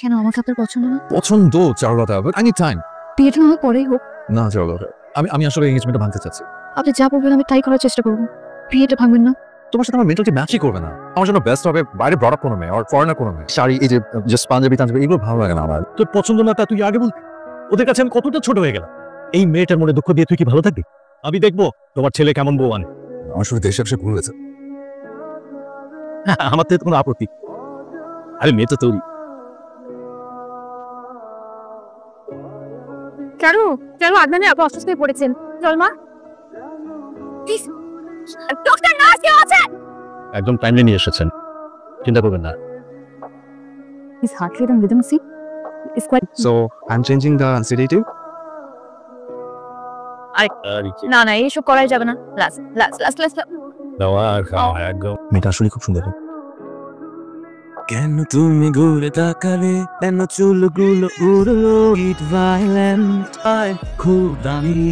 কেন আমাকে আপনার পছন্দ না? পছন্দ Charulata, but I need time. বিয়েটা না হয় পরেই হোক। না চারুলতা, আমি আসলে এঙ্গেজমেন্টটা ভাঙতে চাচ্ছি। আপনি যা বলবেন আমি তাই করার চেষ্টা করবো, বিয়েটা ভাঙবেন না। তোমার সাথে আমার মেন্টালিটি ম্যাচই করবে না। আমার জন্য বেস্ট হবে বাইরে ব্রড আপ কোনো মেয়ে আর ফরেনার কোনো মেয়ে। শাড়ি, এই যে জাস্ট পাঞ্জাবি টাঞ্জাবি এগুলো ভালো লাগে না আমার। তোর পছন্দ না তা তুই আগে বল। ওদের কাছে আমি কতটা ছোট হয়ে গেলাম। এই মেয়েটার মনে দুঃখ দিয়ে তুই কি ভালো থাকবি? আমি দেখবো তোমার ছেলে কেমন বউ আনে। আমার শুধু দেশে এসে ভুল হয়েছে। আমার তো কোনো আপত্তি। আরে মেয়ে তো তৈরি। চারু, চারু আদনানে আপু অসুস্থ হয়ে পড়েছেন। চল মা। প্লিজ ডক্টর নার্স কেউ আছে? একদম টাইমলি নিয়ে এসেছেন, চিন্তা করবেন না। His heart rate and rhythm see is quite. So I'm changing the sedative. না না এইসব করাই যাবে না। লাস্ট লাস্ট লাস্ট লাস্ট দেওয়া খাওয়া একদম। মেয়েটা আসলে খুব সুন্দর। কেন তুমি ঘুরে তাকালে, কেন চুলগুলো উড়লো, ইট ভায়োলেন্ট খুব দামি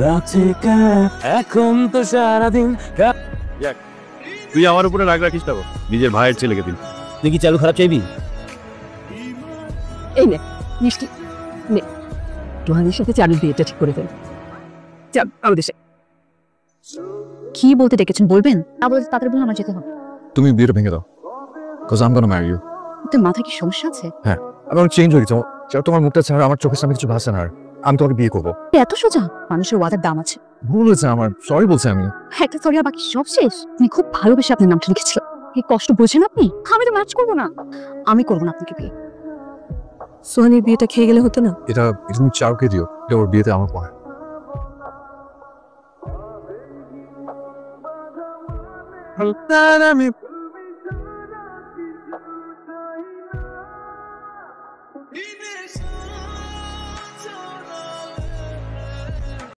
রাতে এখন তো সারাদিন। তুই আমার উপরে রাগ রাখিস না, নিজের ভাইয়ের ছেলেকে দিন। তুই কি চালু খারাপ চাইবি? এই নে মিষ্টি নে, তোহানির সাথে চালুর বিয়েটা ঠিক করে ফেল। চল আমাদের সাথে। কি বলতে ডেকেছেন বলবেন? না বলতে তাড়াতাড়ি বলুন, আমার যেতে হবে। তুমি বিয়েটা ভেঙে দাও, because I am gonna marry you. তোর মাথায় কি সমস্যা আছে? হ্যাঁ, আমি অনেক চেঞ্জ হয়ে গেছি। তোমার মুখটা ছাড়া আমার চোখের সামনে কিছু ভাসে না। আর আমি তোমাকে বিয়ে করবো। এত সোজা? মানুষের ওয়াদার দাম আছে। ভুল হয়েছে আমার, সরি বলছি আমি। একটা সরি আর বাকি সব শেষ। আমি খুব ভালোবেসে আপনার নামটা লিখেছিলাম। এই কষ্ট বোঝেন আপনি? আমি তো ম্যাচ করবো না, আমি করবো না আপনাকে বিয়ে। সোহানির বিয়েটা খেয়ে গেলে হতো না? এটা তুমি চারুকে দিও, এটা ওর বিয়েতে আমার পরে। আমি He